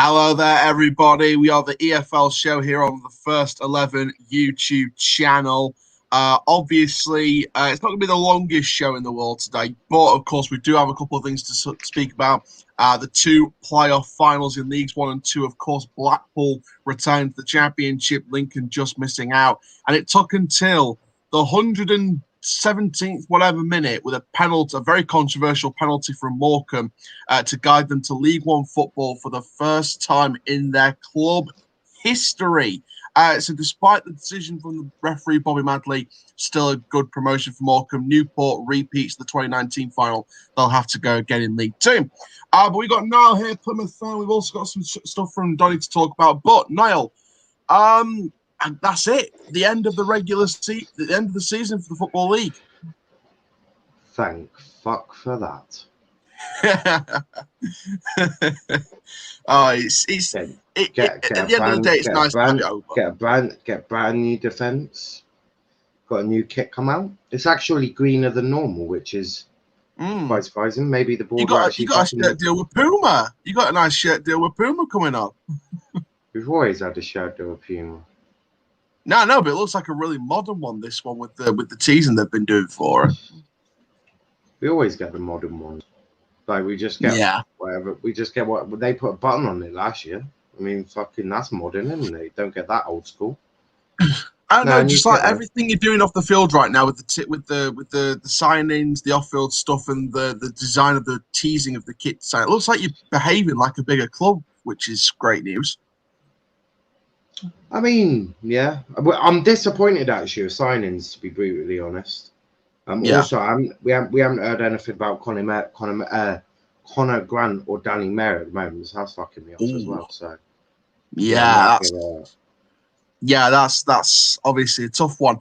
Hello there, everybody. We are the EFL Show here on the First 11 YouTube channel. Obviously, it's not going to be the longest show in the world today, but of course, we do have a couple of things to speak about. The two playoff finals in Leagues 1 and 2, of course, Blackpool returned to the Championship, Lincoln just missing out. And it took until the 117th whatever minute with a penalty, a very controversial penalty from Morecambe to guide them to League One football for the first time in their club history. So despite the decision from the referee Bobby Madley, still a good promotion for Morecambe. Newport repeats the 2019 final. They'll have to go again in League 2. But we got Niall here, Plymouth fan. We've also got some stuff from Donny to talk about. But Niall, and that's it. The end of the regular season, the end of the season for the Football League. Thank fuck for that. At the end of the day, it's nice to have it over. Get brand new defence. Got a new kit come out. It's actually greener than normal, which is quite surprising. Maybe the board. You got a shirt deal with Puma. You got a nice shirt deal with Puma coming up. We've always had a shirt deal with Puma. No, but it looks like a really modern one. This one with the teasing they've been doing for it. We always get the modern ones. Like we just get whatever. We just get what they put a button on it last year. I mean, fucking that's modern, isn't it? Don't get that old school. I don't know, just like everything you're doing off the field right now with the signings, the off-field stuff, and the design of the teasing of the kit design. It looks like you're behaving like a bigger club, which is great news. I mean, yeah, I'm disappointed actually with signings, to be brutally honest. Also, we haven't heard anything about Connor Grant or Danny Mayer at the moment. So that's fucking me off as well. So that's obviously a tough one.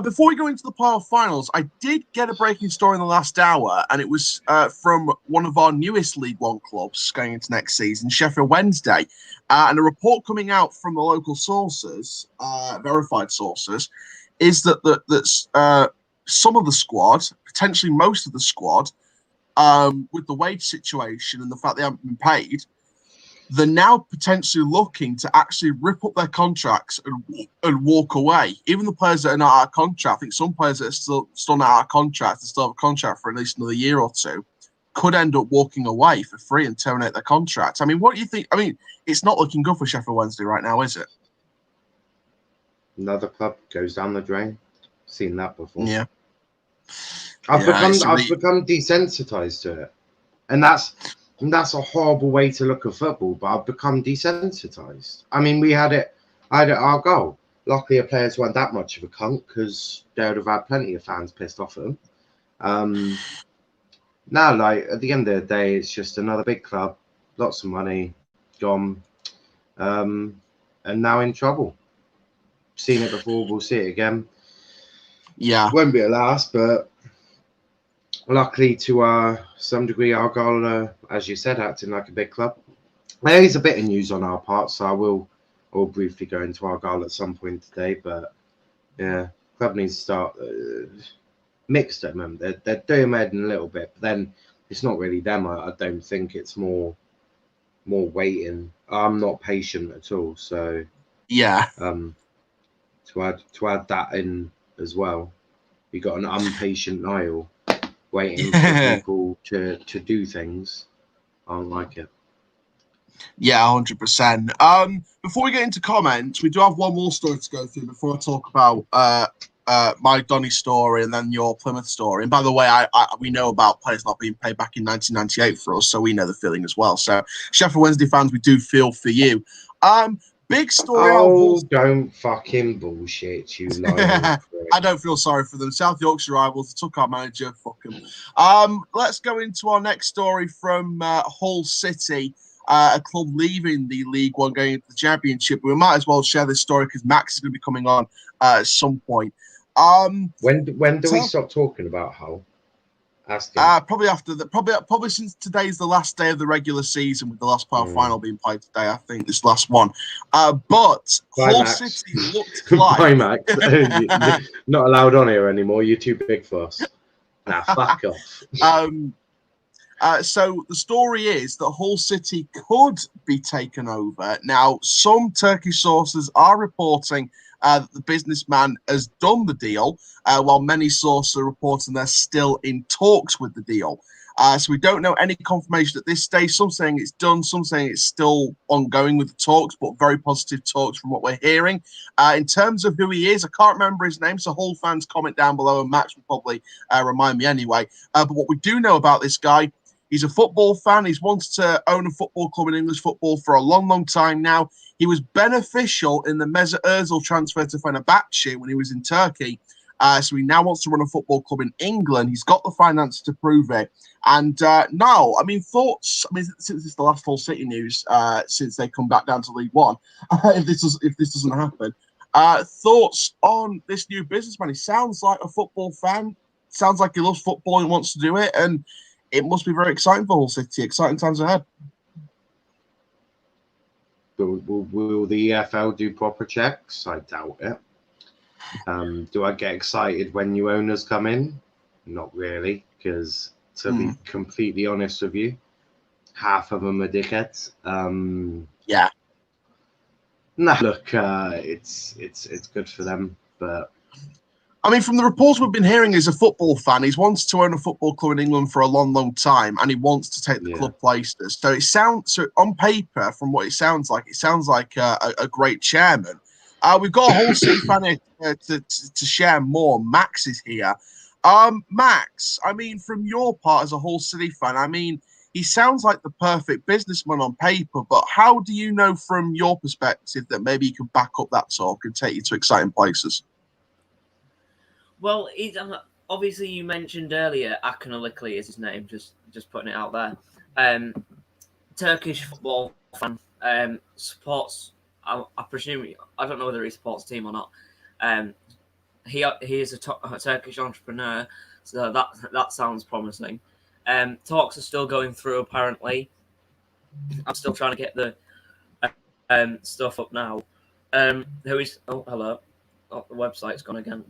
Before we go into the playoff finals, I did get a breaking story in the last hour, and it was from one of our newest League One clubs going into next season, Sheffield Wednesday, and a report coming out from the local sources, verified sources, is that some of the squad, potentially most of the squad, with the wage situation and the fact they haven't been paid, they're now potentially looking to actually rip up their contracts and walk away. Even the players that are not out of contract, I think some players that are still not out of contract and still have a contract for at least another year or two, could end up walking away for free and terminate their contracts. I mean, what do you think? I mean, it's not looking good for Sheffield Wednesday right now, is it? Another club goes down the drain. Seen that before. Yeah. I've become desensitized to it, and that's a horrible way to look at football. But I've become desensitized. I mean, I had it at our goal. Luckily, our players weren't that much of a cunt because they would have had plenty of fans pissed off at them. Now, like at the end of the day, it's just another big club, lots of money, gone, and now in trouble. Seen it before, we'll see it again. Yeah, won't be a last, but luckily to some degree, Argyle, as you said, acting like a big club. There is a bit of news on our part, so I will briefly go into Argyle at some point today. But yeah, club needs to start mixed at the moment. They're doing a little bit, but then it's not really them. I don't think it's more waiting. I'm not patient at all, so yeah. To add that in as well, you got an impatient Niall waiting for people to do things. I don't like it. Yeah, 100%. Before we get into comments, we do have one more story to go through before I talk about my Donny story and then your Plymouth story. And by the way, we know about players not being paid back in 1998 for us, so we know the feeling as well. So Sheffield Wednesday fans, we do feel for you. Big story. Oh, don't fucking bullshit, you lying. I don't feel sorry for them. South Yorkshire rivals took our manager. Fuck them. Let's go into our next story from Hull City, a club leaving the League One, going into the Championship. We might as well share this story because Max is going to be coming on at some point. When do we stop talking about Hull? Probably since today's the last day of the regular season, with the last part final being played today. I think this last one. But Hull City looked like Max. Not allowed on here anymore. You're too big for us. Nah, fuck off. So the story is that Hull City could be taken over. Now, some Turkish sources are reporting that the businessman has done the deal, while many sources are reporting they're still in talks with the deal. So we don't know any confirmation at this stage. Some saying it's done, some saying it's still ongoing with the talks, but very positive talks from what we're hearing. In terms of who he is, I can't remember his name, so Hull fans comment down below, and Max will probably remind me anyway. But what we do know about this guy, he's a football fan. He's wanted to own a football club in English football for a long, long time now. He was beneficial in the Mesut Ozil transfer to Fenerbahce when he was in Turkey. So he now wants to run a football club in England. He's got the finances to prove it. And now, I mean, thoughts. I mean, since it's the last Hull City news, since they come back down to League One, if this doesn't happen, thoughts on this new businessman? He sounds like a football fan. Sounds like he loves football and wants to do it. And it must be very exciting for Hull City. Exciting times ahead. Will the EFL do proper checks? I doubt it. Do I get excited when new owners come in? Not really, because to be completely honest with you, half of them are dickheads. Yeah. No, look, it's good for them, but I mean, from the reports we've been hearing, he's a football fan. He's wanted to own a football club in England for a long, long time, and he wants to take the club places. So it sounds, on paper, from what it sounds like a great chairman. We've got a Hull City fan here to share more. Max is here. Max, I mean, from your part as a Hull City fan, I mean, he sounds like the perfect businessman on paper, but how do you know from your perspective that maybe he can back up that talk and take you to exciting places? Well, obviously you mentioned earlier Akın Ilıcalı is his name, just putting it out there. Turkish football fan, supports. I presume, I don't know whether he supports a team or not. He is a Turkish entrepreneur, so that sounds promising. Talks are still going through apparently. I'm still trying to get the stuff up now. Who is? Oh, hello. Oh, the website's gone again.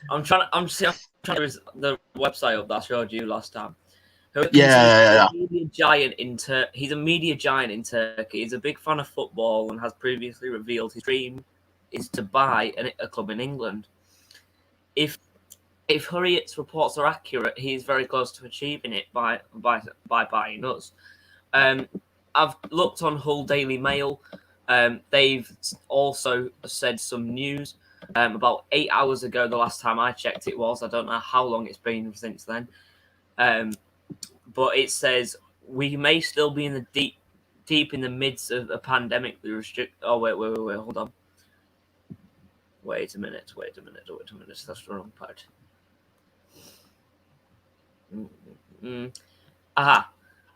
I'm trying to the website up that I showed you last time. Yeah. He's a media giant in Turkey. He's a big fan of football and has previously revealed his dream is to buy a club in England. If Hurriyet's reports are accurate, he's very close to achieving it by buying us. I've looked on Hull Daily Mail. They've also said some news. About 8 hours ago, the last time I checked it was. I don't know how long it's been since then. But it says we may still be in the deep in the midst of a pandemic. Oh, wait, hold on. Wait a minute. That's the wrong part. Aha.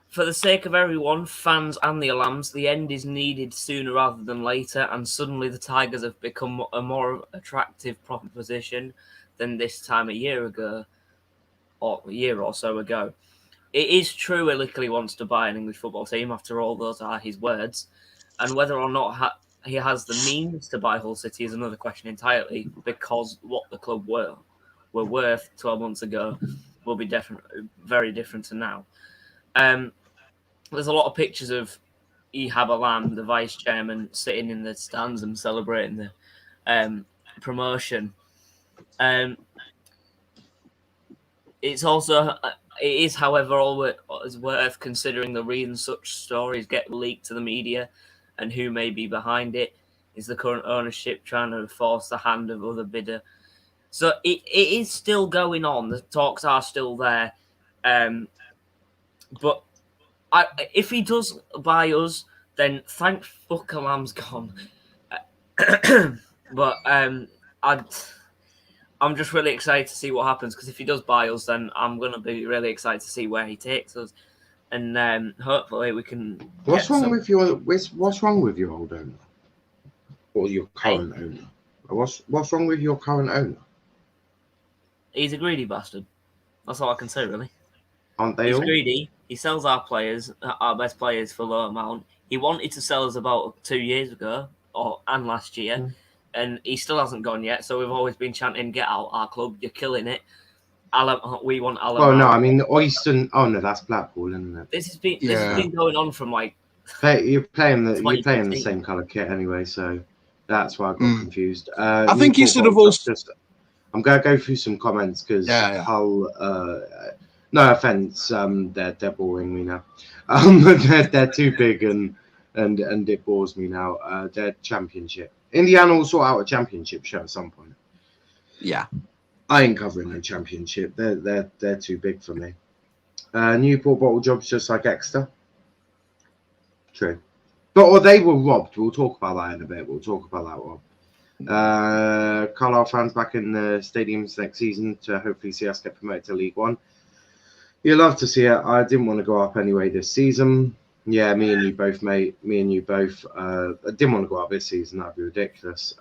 For the sake of everyone, fans and the alums, the end is needed sooner rather than later, and suddenly the Tigers have become a more attractive proposition than this time a year ago, or a year or so ago. It is true Ilıcalı wants to buy an English football team, after all, those are his words, and whether or not he has the means to buy Hull City is another question entirely, because what the club were worth 12 months ago will be very different to now. There's a lot of pictures of Ihab Alam, the vice chairman, sitting in the stands and celebrating the promotion. It is, however, always worth considering the reason such stories get leaked to the media and who may be behind it. Is the current ownership trying to force the hand of other bidder? So it is still going on. The talks are still there. But if he does buy us, then thank fuck Alam's gone. But I'm just really excited to see what happens, because if he does buy us, then I'm going to be really excited to see where he takes us, and hopefully we can. What's wrong with your old owner, or your current owner? What's wrong with your current owner? He's a greedy bastard. That's all I can say, really. Aren't they He's all? greedy. He sells our best players for low amount. He wanted to sell us about 2 years ago, and last year, and he still hasn't gone yet. So we've always been chanting, "Get out our club! You're killing it." we want Alan. Well, no, I mean Oyston. Oh no, that's Blackpool, isn't it? This has been going on from like. You're playing the same colour kit anyway, so that's why I got confused. I think you should have also. I'm gonna go through some comments because Hull. No offense, they're boring me now. They're too big and it bores me now. They're Championship. Indiana will sort out a Championship show at some point. Yeah, I ain't covering the Championship. They're too big for me. Newport bottle jobs just like Exeter. True, but they were robbed. We'll talk about that in a bit. We'll talk about that one. Carlisle fans back in the stadiums next season to hopefully see us get promoted to League One. You'll love to see it. I didn't want to go up anyway this season. Yeah, me and you both, mate. Me and you both. I didn't want to go up this season. That'd be ridiculous.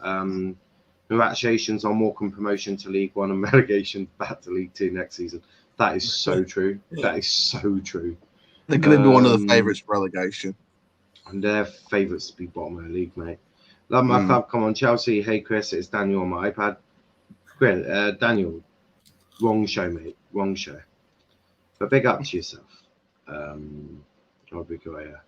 Congratulations on Morecambe promotion to League One and relegation back to League Two next season. That is so true. That is so true. They're going to be one of the favourites for relegation. And they're favourites to be bottom of the league, mate. Love my club. Come on, Chelsea. Hey, Chris. It's Daniel on my iPad. Great. Daniel, wrong show, mate. Wrong show. But big up to yourself. What we got here?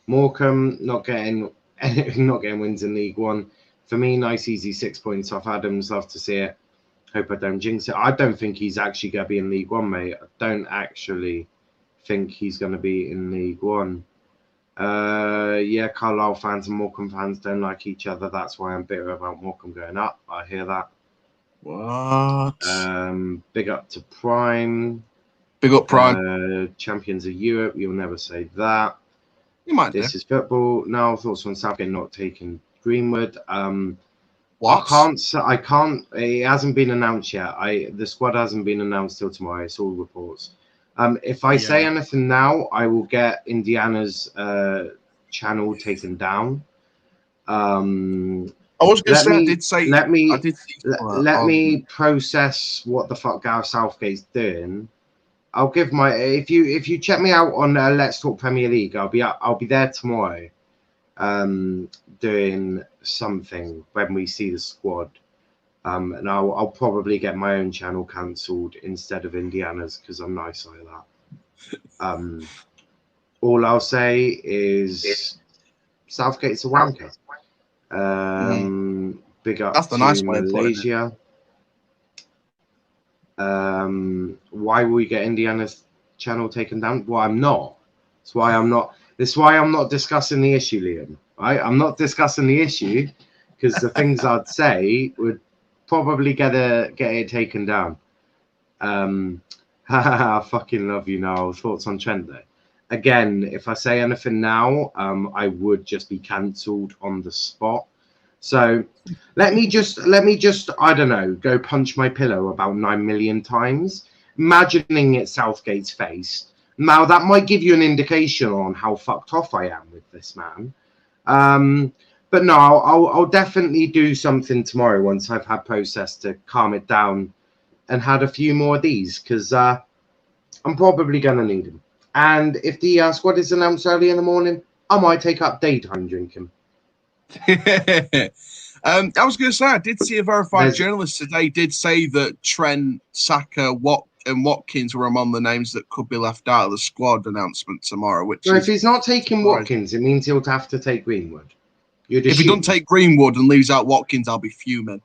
Morecambe not getting wins in League One. For me, nice, easy 6 points off Adams. Love to see it. Hope I don't jinx it. I don't think he's actually going to be in League One, mate. I don't actually think he's going to be in League One. Yeah, Carlisle fans and Morecambe fans don't like each other. That's why I'm bitter about Morecambe going up. I hear that. What? Big up to Prime. Big up Prime. Champions of Europe. You'll never say that. You might. This is football. Now thoughts on Southgate not taking Greenwood. What? I can't. It hasn't been announced yet. The squad hasn't been announced till tomorrow. It's all reports. If I say anything now, I will get Indiana's channel taken down. I was going to say, let me process what the fuck Gareth Southgate's doing. I'll give my if you check me out on Let's Talk Premier League, I'll be there tomorrow, doing something when we see the squad. And I'll probably get my own channel cancelled instead of Indiana's because I'm nice like that. All I'll say is Southgate's a wanker. Big up. That's the to nice way Malaysia. Why will we get Indiana's channel taken down? Well, I'm not. That's why I'm not. This is why I'm not discussing the issue, Liam. Right? I'm not discussing the issue because the things I'd say would probably get it taken down. I fucking love you now. Thoughts on Trent though? Again, if I say anything now, I would just be cancelled on the spot. So let me just I don't know, go punch my pillow about 9 million times, imagining it's Southgate's face. Now that might give you an indication on how fucked off I am with this man. But no, I'll definitely do something tomorrow once I've had process to calm it down and had a few more of these because I'm probably going to need them. And if the squad is announced early in the morning, I might take up daytime drinking. I was going to say, I did see a verified journalist today did say that Trent, Saka, and Watkins were among the names that could be left out of the squad announcement tomorrow. If he's not taking Watkins, it means he'll have to take Greenwood. If he doesn't take Greenwood and leaves out Watkins, I'll be fuming.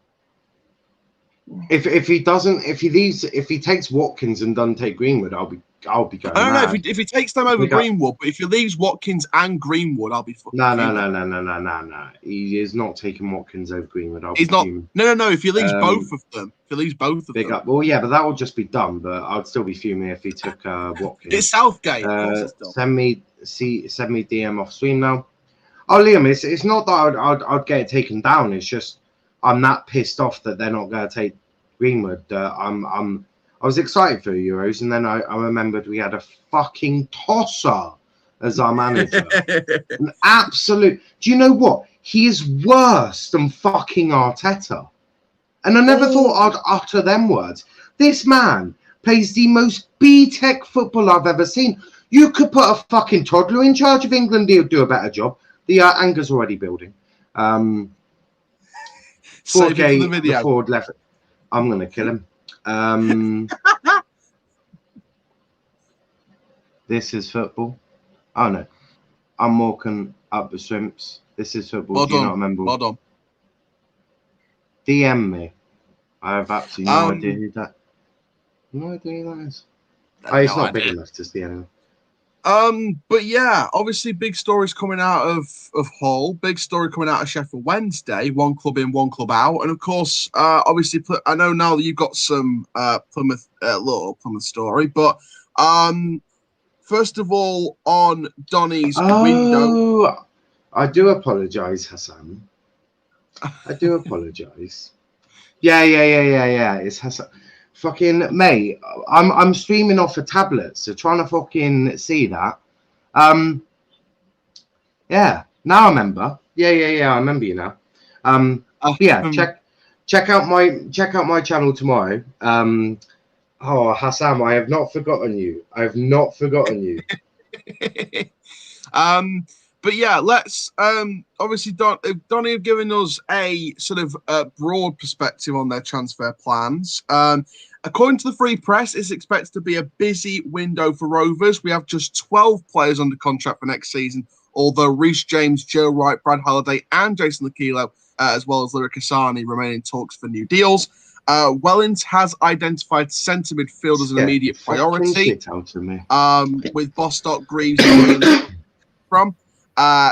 If he takes Watkins and doesn't take Greenwood, I'll be going. I don't know if he takes them over Greenwood, but if he leaves Watkins and Greenwood, I'll be fucking. No. He is not taking Watkins over Greenwood. He's not. No. If he leaves both of them, big up. Well, yeah, but that would just be dumb. But I'd still be fuming if he took Watkins. It's Southgate. Send me DM off stream now. Oh, Liam, it's not that I'd get it taken down. It's just I'm that pissed off that they're not going to take Greenwood. I was excited for Euros, and then I remembered we had a fucking tosser as our manager. An absolute. Do you know what? He is worse than fucking Arteta. And I never thought I'd utter them words. This man plays the most B-Tech football I've ever seen. You could put a fucking toddler in charge of England, he'll do a better job. The anger's already building. 4K, the Ford left. I'm going to kill him. This is football. Oh no, I'm walking up the swimps. This is football. Well Do you done. not remember? Well done. DM me. I have absolutely no idea who that. No idea who that is. Oh, it's not big enough to see anyone. But yeah, obviously big stories coming out of Hull, big story coming out of Sheffield Wednesday, one club in, one club out, and of course, obviously, I know now that you've got some Plymouth story, but first of all, on Donny's window. I do apologise, Hassan. I do apologise. Yeah. It's Hassan. Fucking mate, I'm streaming off a tablet, so trying to fucking see that. Yeah, now I remember. Yeah, I remember you now. Yeah, check out my channel tomorrow. Oh, Hassan, I have not forgotten you. I have not forgotten you. But yeah, let's obviously Donny have given us a sort of broad perspective on their transfer plans. According to the Free Press, it's expected to be a busy window for Rovers. We have just 12 players under contract for next season, although Reece James, Joe Wright, Brad Halliday, and Jason Lakilo, as well as Lyric Asani, remain in talks for new deals. Wellens has identified centre midfield as an immediate priority, with Bostock, Greaves, from.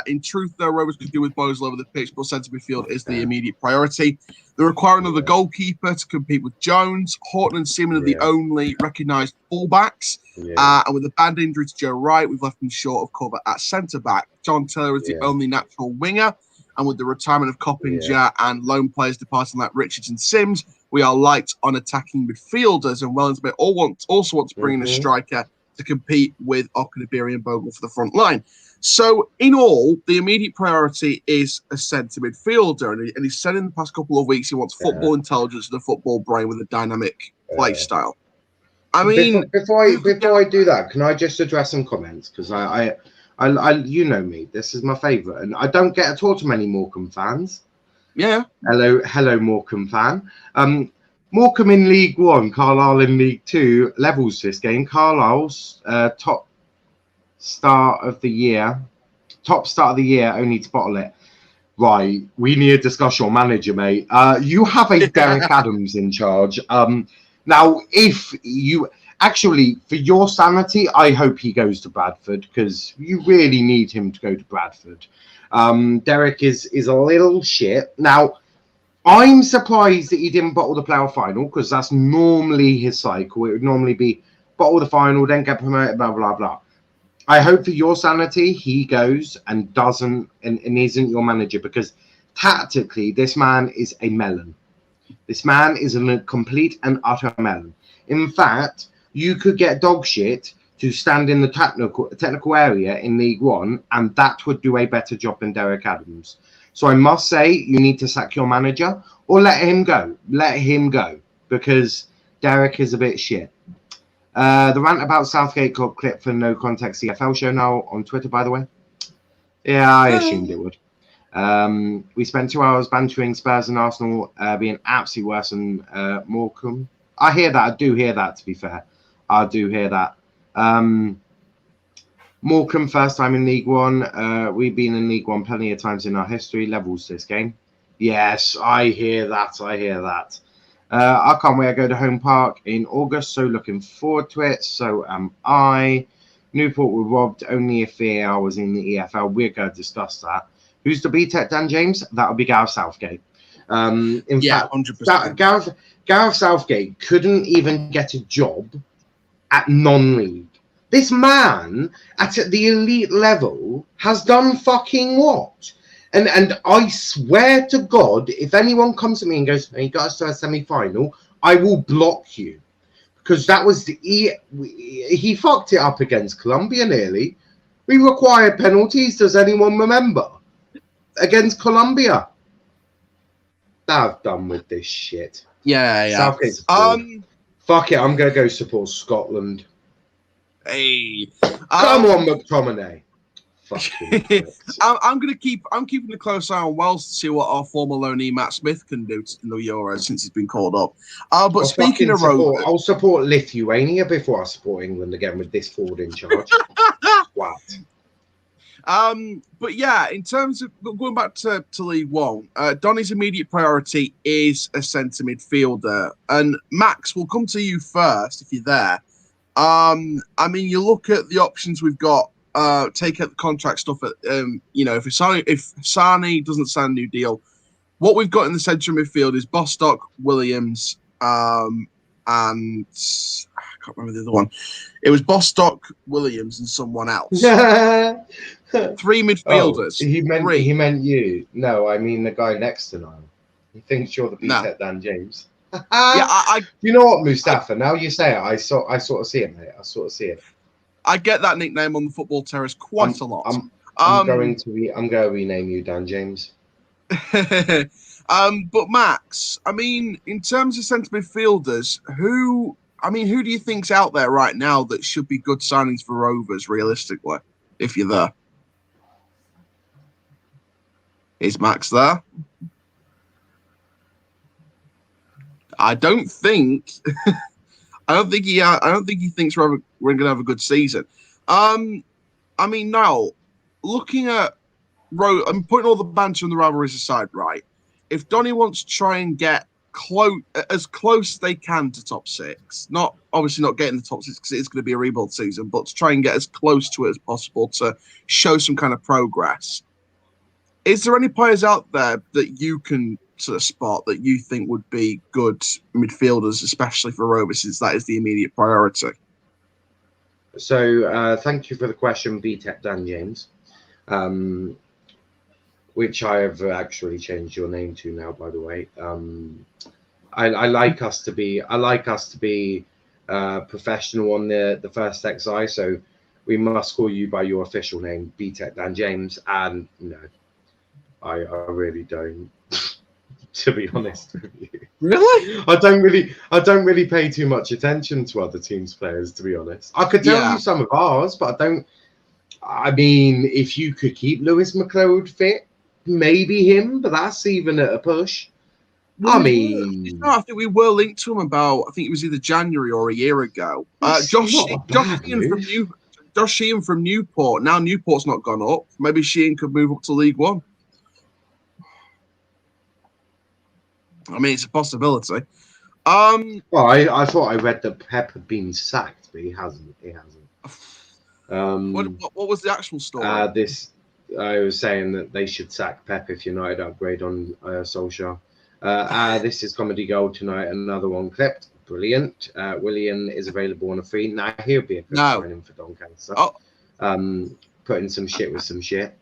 In truth, though, Rovers could do with boys all over the pitch, but centre midfield is the immediate priority. They require another goalkeeper to compete with Jones. Horton and Seaman are the only recognised fullbacks. And with a bad injury to Joe Wright, we've left him short of cover at centre-back. John Taylor is the only natural winger. And with the retirement of Coppinger and lone players departing like Richards and Sims, we are light on attacking midfielders. And Wellens may also want to bring in a striker to compete with Okunabiri and Bogle for the front line. So, in all, the immediate priority is a centre midfielder. And he said in the past couple of weeks he wants football intelligence and a football brain with a dynamic play style. I mean... Before I do that, can I just address some comments? Because I you know me, this is my favourite. And I don't get to talk to many Morecambe fans. Yeah. Hello, Morecambe fan. Morecambe in League One, Carlisle in League Two, levels this game. Carlisle's top start of the year, only to bottle it. Right, we need to discuss your manager, mate. You have a Derek Adams in charge. Now, if you actually, for your sanity, I hope he goes to Bradford, because you really need him to go to Bradford. Derek is a little shit. Now, I'm surprised that he didn't bottle the playoff final, because that's normally his cycle. It would normally be bottle the final, then get promoted, blah, blah, blah. I hope for your sanity he goes and doesn't and isn't your manager, because tactically this man is a melon. This man is a complete and utter melon. In fact, you could get dog shit to stand in the technical area in League One, and that would do a better job than Derek Adams. So I must say you need to sack your manager or let him go. Let him go, because Derek is a bit shit. The rant about Southgate got clipped for No Context EFL Show now on Twitter, by the way. Yeah, I assumed it would. We spent 2 hours bantering Spurs and Arsenal being absolutely worse than Morecambe. I hear that. I do hear that, to be fair. I do hear that. Morecambe, first time in League One. We've been in League One plenty of times in our history. Levels this game. Yes, I hear that. I hear that. I can't wait to go to Home Park in August, so looking forward to it. So am I. Newport were robbed. Only if VAR was in the EFL. We're going to discuss that. Who's the BTEC, Dan James? That would be Gareth Southgate. In fact, 100%. Gareth Southgate couldn't even get a job at non-league. This man at the elite level has done fucking what? And I swear to God, if anyone comes to me and goes, "You got us to a semi-final," I will block you, because that was he fucked it up against Colombia nearly. We required penalties. Does anyone remember? Against Colombia. I'm done with this shit. Yeah. Southgate's fuck it. I'm gonna go support Scotland. Hey, come on, McTominay. I'm keeping a close eye on Wales to see what our former loanee Matt Smith can do in the Euros since he's been called up. But speaking of Rovers, I'll support Lithuania before I support England again with this forward in charge. What? But yeah, in terms of going back to League One, Donny's immediate priority is a centre midfielder, and Max, we'll come to you first if you're there. I mean, you look at the options we've got. Take out the contract stuff. If Sani doesn't sign a new deal, what we've got in the central midfield is Bostock, Williams, and I can't remember the other one. It was Bostock, Williams, and someone else. 3 midfielders. Oh, he meant you. No, I mean the guy next to him. He thinks you're the BTEC Dan James. You know what, Mustafa? Now you say it, I sort of see it, mate. I sort of see it. I get that nickname on the football terrace quite a lot. I'm going to rename you Dan James. But Max, I mean, in terms of centre midfielders, who do you think's out there right now that should be good signings for Rovers, realistically, if you're there? Is Max there? I don't think he thinks we're going to have a good season. I mean, now looking at I'm putting all the banter and the rivalries aside, right? If Donny wants to try and get as close as they can to top 6, obviously not getting the top 6 because it's going to be a rebuild season, but to try and get as close to it as possible to show some kind of progress. Is there any players out there that you can sort of spot that you think would be good midfielders, especially for Rovers, since that is the immediate priority? So thank you for the question, BTEC Dan James, which I have actually changed your name to now, by the way. I like us to be professional on the first XI, so we must call you by your official name, BTEC Dan James, and no, I really don't. To be honest with you, really, I don't really pay too much attention to other teams' players. To be honest, I could tell you some of ours, but I don't. I mean, if you could keep Lewis McLeod fit, maybe him, but that's even at a push. I mean, I think we were linked to him about. I think it was either January or a year ago. Josh Sheehan from Newport. Now Newport's not gone up. Maybe Sheehan could move up to League One. I mean, it's a possibility. Well, I thought I read that Pep had been sacked, but he hasn't. What was the actual story? I was saying that they should sack Pep if United upgrade on Solskjaer. This is Comedy Gold tonight. Another one clipped. Brilliant. William is available on a free. Now he'll be a good signing for Doncaster. Putting some shit with some shit.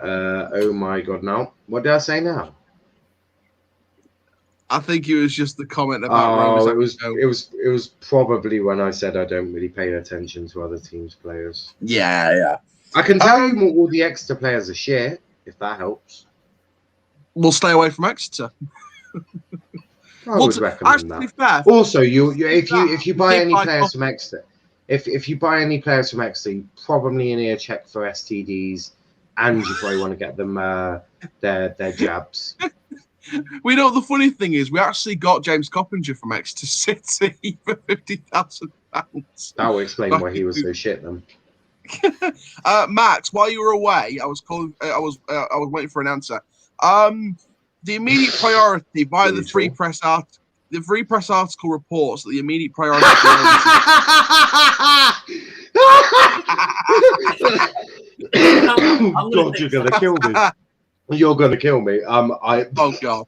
Oh my God! Now what did I say now? I think it was just the comment about Rovers. It was probably when I said I don't really pay attention to other teams' players. Yeah. I can tell you all the extra players are shit, if that helps. We'll stay away from Exeter. I would recommend that. Fair, also, if you buy any players from Exeter, if you buy any players from Exeter, you probably need to check for STDs, and you probably want to get them their jabs. We know the funny thing is we actually got James Coppinger from Exeter City for £50,000. That will explain why he was so shit then. Max, while you were away, I was waiting for an answer. The immediate priority via the Free Press article reports that the immediate priority. God, you're gonna kill me. You're going to kill me. Oh, God.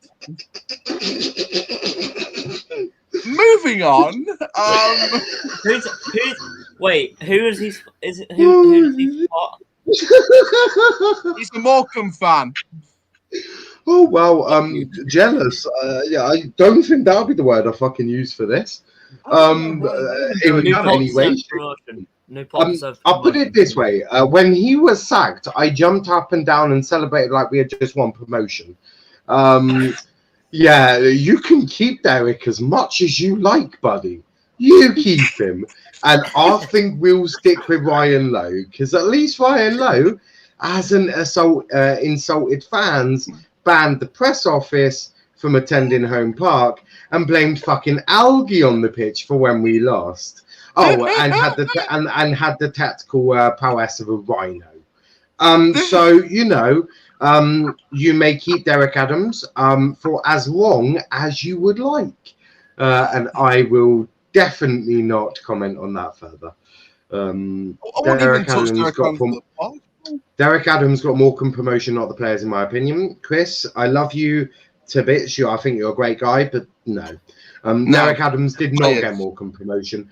Moving on. Who is he? Who does he spot? He's a Morecambe fan. Oh, well, jealous. Yeah, I don't think that'll be the word I fucking use for this. Anyway. I'll put it this way. When he was sacked, I jumped up and down and celebrated like we had just won promotion. Yeah, you can keep Derek as much as you like, buddy. You keep him. And I think we'll stick with Ryan Lowe, because at least Ryan Lowe hasn't insulted fans, banned the press office from attending home park, and blamed fucking algae on the pitch for when we lost. Oh, and had the tactical prowess of a rhino. So you may keep Derek Adams for as long as you would like, and I will definitely not comment on that further. Derek Adams got Morecambe promotion, not the players, in my opinion. Chris, I love you to bits. I think you're a great guy, but no. Derek Adams did not get Morecambe promotion.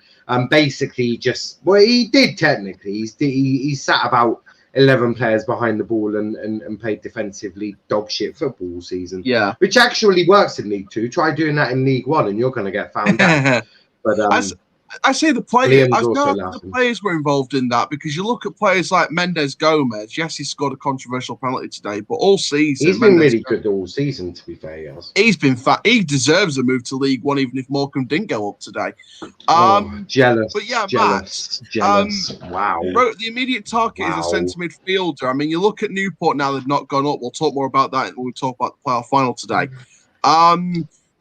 Basically, he did technically. He sat about 11 players behind the ball and played defensively dog shit football all season. Yeah, which actually works in League 2. Try doing that in League 1 and you're going to get found out. But I say the players. I know the players were involved in that, because you look at players like Mendes Gomez. Yes, he scored a controversial penalty today, but all season he's been really good all season. To be fair, yes, he's been fat. He deserves a move to League 1, even if Morecambe didn't go up today. Jealous. But yeah, jealous. Wow. The immediate target is a centre midfielder. I mean, you look at Newport now; they've not gone up. We'll talk more about that when we talk about the playoff final today.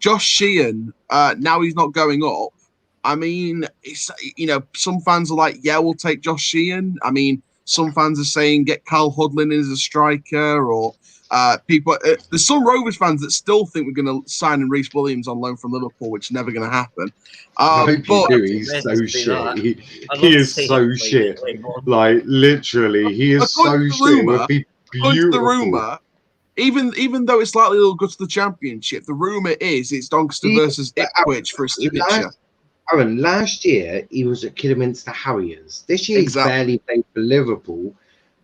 Josh Sheehan, now he's not going up. I mean, some fans are like, yeah, we'll take Josh Sheehan. I mean, some fans are saying get Carl Hudlin as a striker, or people. There's some Rovers fans that still think we're going to sign in Reece Williams on loan from Liverpool, which is never going to happen. I hope you do. He's so shit. He is so shit. Like, literally, he is so shit. It would be beautiful. The rumour, even though it's likely they'll go to the Championship, the rumour is it's Doncaster versus Ipswich for a signature. Aaron, last year he was at Kidderminster Harriers. This year he's barely played for Liverpool.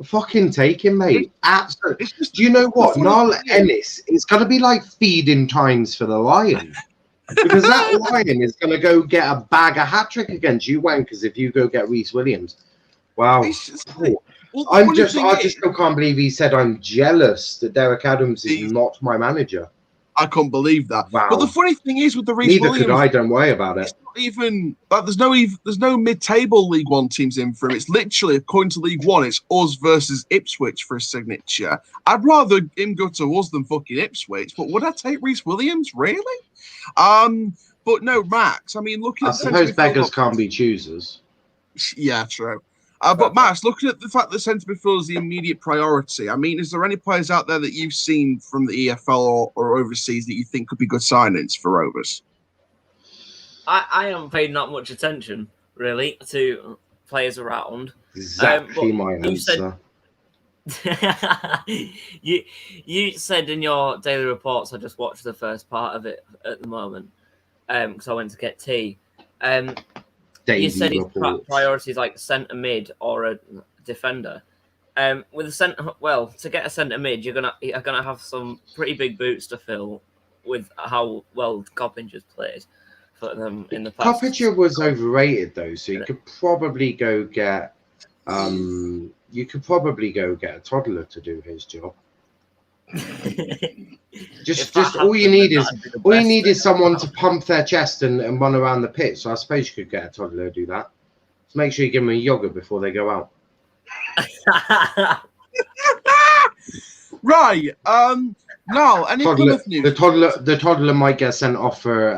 Fucking take him, mate. Absolutely. Do you know what? Niall Ennis, it's going to be like feeding times for the Lion. Because that Lion is going to go get a bag of hat-trick against you wankers if you go get Reece Williams. Wow. I just still can't believe he said I'm jealous that Derek Adams is not my manager. I couldn't believe that. Wow. But the funny thing is with the Reece Williams, neither could I. Don't worry about it. It's not even there's no mid-table League 1 teams in for him. It's literally, according to League 1, it's us versus Ipswich for a signature. I'd rather him go to us than fucking Ipswich. But would I take Reece Williams? Really? But no, Max. I mean, looking at I suppose beggars can't be choosers. Yeah, true. But Max, looking at the fact that centre midfield is the immediate priority, I mean, is there any players out there that you've seen from the EFL or overseas that you think could be good signings for Rovers? I haven't paid that much attention, really, to players around. Exactly my answer. You said in your daily reports, I just watched the first part of it at the moment because I went to get tea. You said his priorities like centre mid or a defender. With a centre, to get a centre mid, you're gonna have some pretty big boots to fill with how well Coppinger's played for them in the past. Coppinger was overrated though, so you could probably go get a toddler to do his job. just all you need is someone to pump their chest and run around the pitch. So I suppose you could get a toddler to do that. So make sure you give them a yogurt before they go out. Right. No, any Plymouth news? The toddler might get sent off for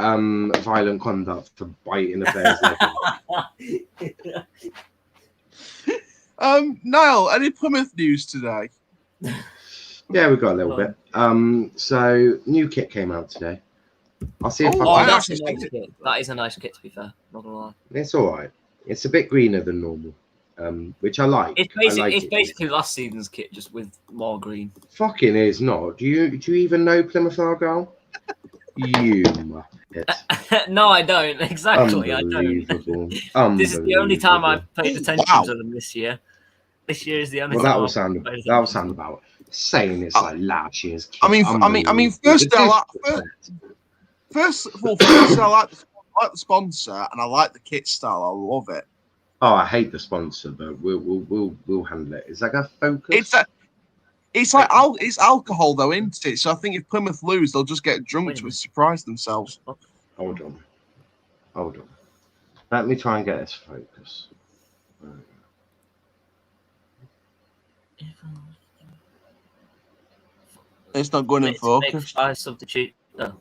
violent conduct for biting a player's leg. Niall, any Plymouth news today? Yeah, we got a little bit. So new kit came out today. I'll see if that's a nice kit. That is a nice kit, to be fair. Not gonna lie. It's all right. It's a bit greener than normal, which I like. It's basically last season's kit, just with more green. Fucking is not. Do you even know Plymouth Argyle? You muppet. No, I don't. Exactly, I don't. This is the only time I've paid attention to them this year. This year is the only time. That will sound about saying it's like last year's kit. I mean, first I like the sponsor and I like the kit style. I love it. Oh, I hate the sponsor, but we'll handle it. Is that a Focus? It's alcohol though, isn't it? So I think if Plymouth lose, they'll just get drunk to surprise themselves. Hold on. Let me try and get this Focus. It's not going in focus. I substitute. No.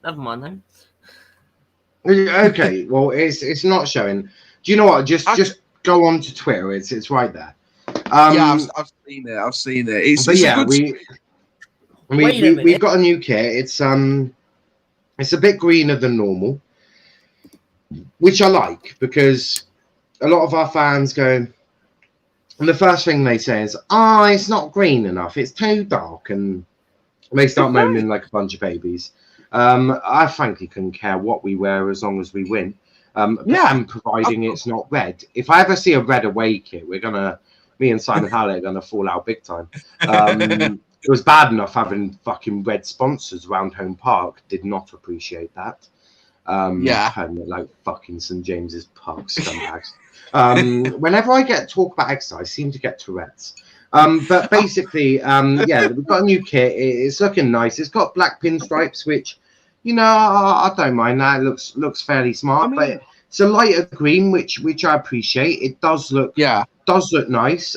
Never mind then. Okay, well, it's not showing. Do you know what? Just go on to Twitter. It's right there. Yeah, I've seen it. I've seen it. It's a good. We've got a new kit. It's a bit greener than normal, which I like because a lot of our fans go, and the first thing they say is, it's not green enough. It's too dark, and they start moaning like a bunch of babies. I frankly couldn't care what we wear as long as we win. And providing it's not red. If I ever see a red away kit, me and Simon Hallett are gonna fall out big time. It was bad enough having fucking red sponsors around home park. Did not appreciate that. Like fucking St James's Park scumbags. Whenever I talk about exercise, I seem to get Tourette's. But basically, we've got a new kit. It's looking nice. It's got black pinstripes, which, I don't mind that. It looks fairly smart. But it's a lighter green, which I appreciate. It does look nice.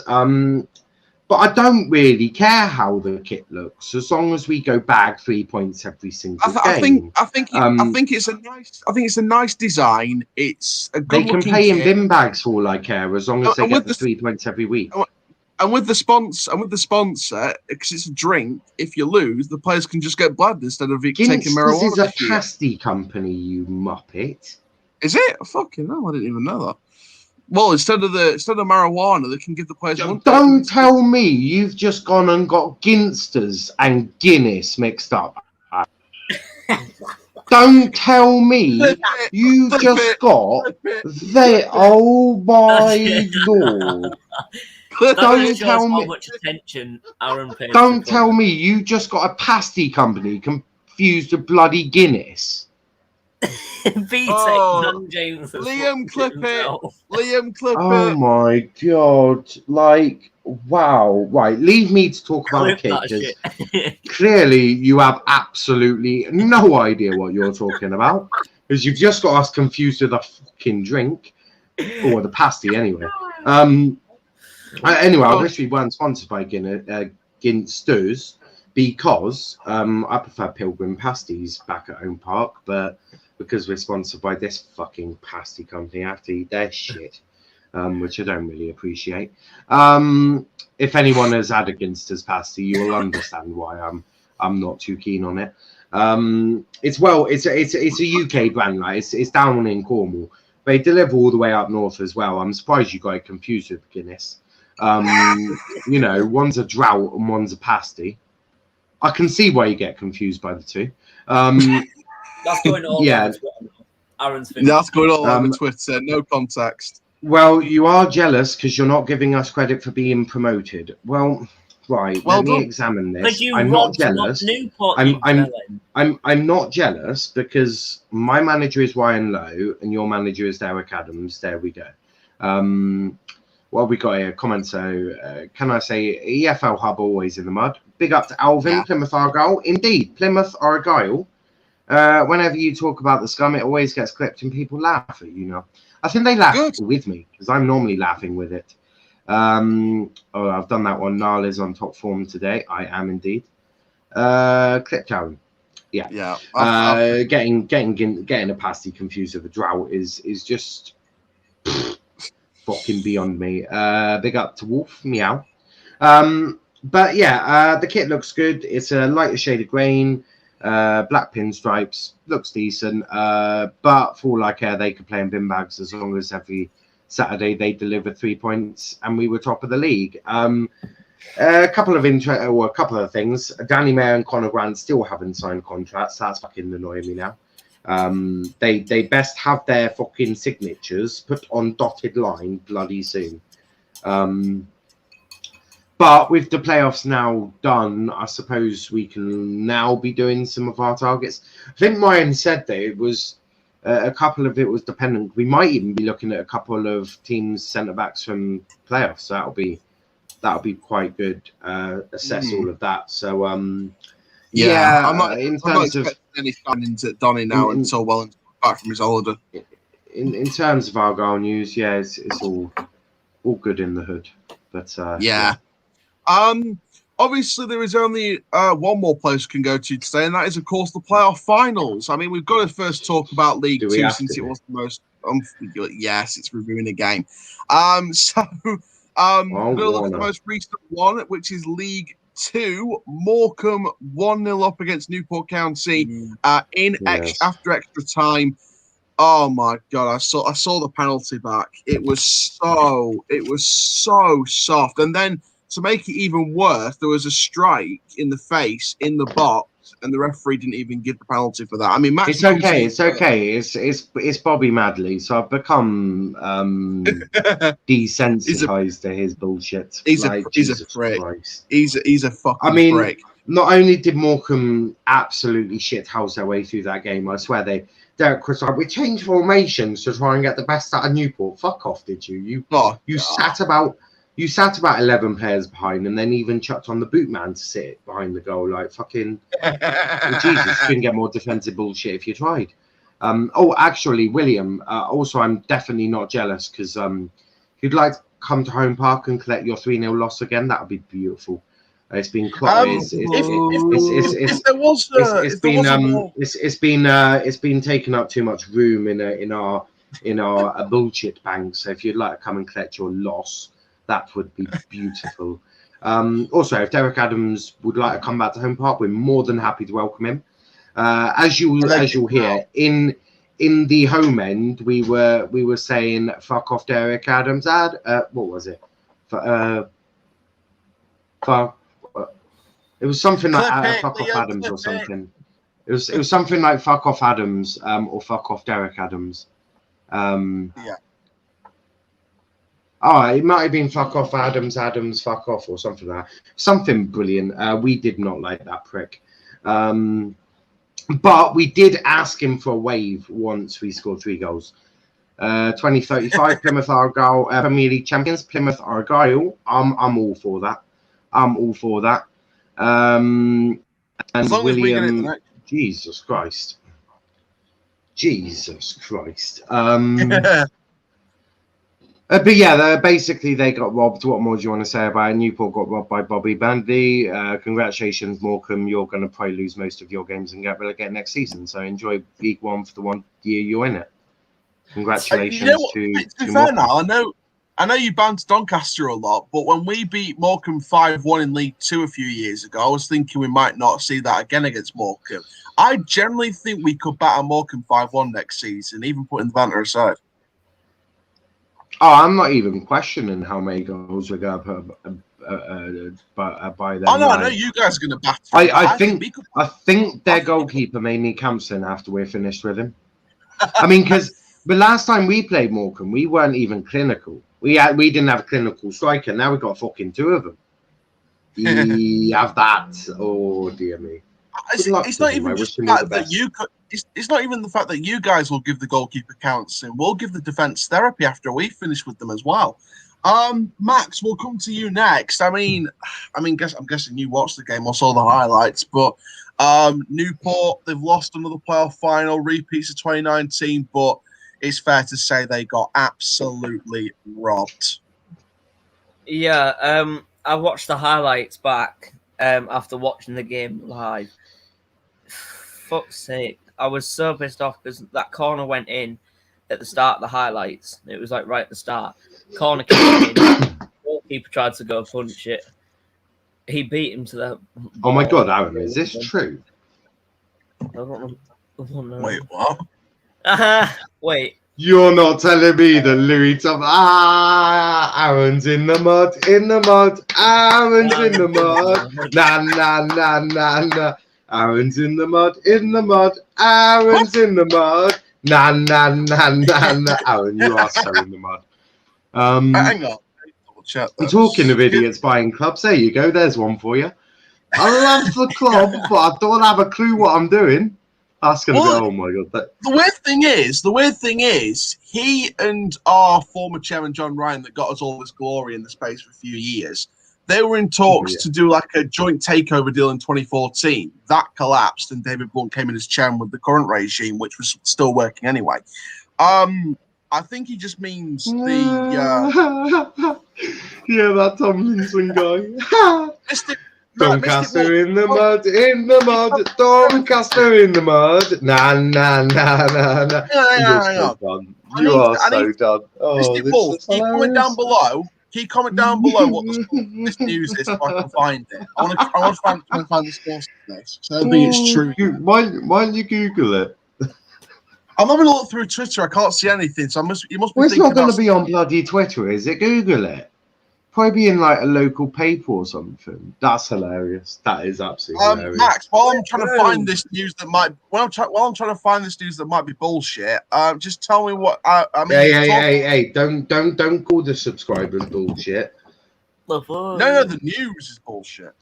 But I don't really care how the kit looks, as long as we go bag 3 points every single game. I think it's a nice design. It's a good. They can play in bin bags for all I care, as long as they get the 3 points every week. And with the sponsor, because it's a drink, if you lose, the players can just get blood instead of taking marijuana. This is a pasty company, you muppet. Is it? Fucking hell, I didn't even know that. Well, instead of marijuana, they can give the players. Don't tell me you've just gone and got Ginsters and Guinness mixed up. Don't tell me you just got they. Oh my lord! Don't tell me. How much attention Aaron pays. Don't tell me you just got a pasty company confused with bloody Guinness. James. Liam, clip it. Oh my god! Like, wow. Right, leave me to talk about the kit. Clearly, you have absolutely no idea what you're talking about, because you've just got us confused with a fucking drink, or the pasty anyway. Anyway, I wish we weren't sponsored by Ginsters, because I prefer Pilgrim pasties back at home park, but because we're sponsored by this fucking pasty company, I have to eat their shit, which I don't really appreciate. If anyone has had a Ginsters pasty, you'll understand why I'm not too keen on it. It's a UK brand, right? It's down in Cornwall. They deliver all the way up north as well. I'm surprised you got it confused with Guinness. One's a drought and one's a pasty. I can see why you get confused by the two. That's going all over Twitter. Aaron's That's going all over Twitter. No context. Well, you are jealous because you're not giving us credit for being promoted. Well, right. Let me examine this. I'm not jealous. I'm not jealous because my manager is Ryan Lowe and your manager is Derek Adams. There we go. Well, we got a comment. So, can I say EFL Hub always in the mud? Big up to Alvin, Plymouth Argyle. Indeed, Plymouth Argyle. Whenever you talk about the scum, it always gets clipped and people laugh at you. I think they laugh with me because I'm normally laughing with it. I've done that one. Niall is on top form today. I am indeed. Clip down. Yeah. Getting a pasty confused with a drought is just fucking beyond me. Big up to Wolf, meow. But yeah, the kit looks good. It's a lighter shade of grain, black pinstripes, looks decent. But for all I care, they could play in bin bags as long as every Saturday they delivered 3 points and we were top of the league. A couple of things. Danny Mayer and Conor Grant still haven't signed contracts. That's fucking annoying me now. They best have their fucking signatures put on dotted line bloody soon. But with the playoffs now done, I suppose we can now be doing some of our targets. I think Ryan said that it was a couple of it was dependent. We might even be looking at a couple of teams centre backs from playoffs. So that'll be quite good. Assess all of that. So I'm not expecting any signings at Donny now until Wellington back from his holiday. In terms of Argyle news, it's all good in the hood. But obviously there is only one more place we can go to today, and that is, of course, the playoff finals. I mean, we've got to first talk about League Two since it was the most. Yes, it's reviewing a game. We're going to look at the most recent one, which is League Two. Morecambe 1-0 up against Newport County after extra time. Oh my God! I saw the penalty back. It was so soft, and then to make it even worse, there was a strike in the face in the box, and the referee didn't even give the penalty for that. I mean, Max, it's okay. It's Bobby Madley, so I've become desensitized to his bullshit. He's a prick. He's a fucking prick. Not only did Morecambe absolutely shithouse their way through that game, I swear Derek was like, we changed formations to try and get the best out of Newport. Fuck off, did you? You sat about 11 players behind, and then even chucked on the boot man to sit behind the goal. Like fucking Jesus, couldn't get more defensive bullshit if you tried. Actually, William. Also, I'm definitely not jealous because if you'd like to come to Home Park and collect your 3-0 loss again, that would be beautiful. It's been it's been taking up too much room in our bullshit bank. So if you'd like to come and collect your loss, that would be beautiful. Also, if Derek Adams would like to come back to Home Park, we're more than happy to welcome him. As you'll hear in the home end, we were saying fuck off Derek Adams. What was it? It was something like fuck off Adams or something. It was something like fuck off Adams or fuck off Derek Adams. Yeah. Oh, it might have been fuck off Adams, fuck off, or something like that. Something brilliant. We did not like that prick. But we did ask him for a wave once we scored 3 goals. 2035 Plymouth Argyle Premier League champions, Plymouth Argyle. I'm all for that. And William, Jesus Christ. But yeah, basically they got robbed. What more do you want to say about it? Newport got robbed by Bobby Bandley. Congratulations, Morecambe. You're going to probably lose most of your games and get relegated next season. So enjoy League One for the 1 year you're in it. Congratulations to be fair now, I know you banned Doncaster a lot, but when we beat Morecambe 5-1 in League Two a few years ago, I was thinking we might not see that again against Morecambe. I generally think we could batter Morecambe 5-1 next season, even putting the banter aside. Oh, I'm not even questioning how many goals we're going to put by them. Oh no, I know you guys are going to batter. I think their goalkeeper may need counselling after we're finished with him. I mean, because the last time we played Morecambe, we weren't even clinical. We didn't have a clinical striker. Now we've got fucking 2 of them. We have that. Oh dear me. It's not even the fact that it's not even the fact that you guys will give the goalkeeper counselling. We'll give the defence therapy after we finish with them as well. Max, we'll come to you next. I'm guessing you watched the game or saw the highlights, but Newport, they've lost another playoff final, repeats of 2019, but it's fair to say they got absolutely robbed. Yeah, I watched the highlights back after watching the game live. Fuck's sake. I was so pissed off because that corner went in at the start of the highlights. It was like right at the start. Corner came in. Goalkeeper tried to go punch it. He beat him to the ball. Oh my God, Aaron, is this true? Wait, what? Wait. You're not telling me that Louis Tom. Aaron's in the mud. Aaron's in the mud. Nah. Aaron's in the mud. Aaron's in the mud. Nah. Aaron, you are so in the mud. Hang on. I'm talking of idiots buying clubs. There you go. There's one for you. I love the club, but I don't have a clue what I'm doing. That's gonna be. Oh my God! The weird thing is, he and our former chairman John Ryan, that got us all this glory in the space for a few years, they were in talks to do like a joint takeover deal in 2014. That collapsed, and David Blunt came in as chairman with the current regime, which was still working anyway. I think he just means the yeah, that Tomlinson guy. Doncaster in the mud, Doncaster in the mud. Nah. You're so done. You are so done. Oh, Mystic Wolf, keep comment down below. Keep comment down below what this news is so I can find it. I want to find the source of this. So I think it's true. Why don't you Google it? I'm having a look through Twitter. I can't see anything. So you must be. Well, it's not going to be on bloody Twitter, is it? Google it. Probably be in like a local paper or something. That's hilarious. That is absolutely hilarious. Max, while I'm trying to find this news that might, while I'm trying to find this news that might be bullshit, just tell me what. I mean, hey! Don't call the subscribers bullshit. No, the news is bullshit.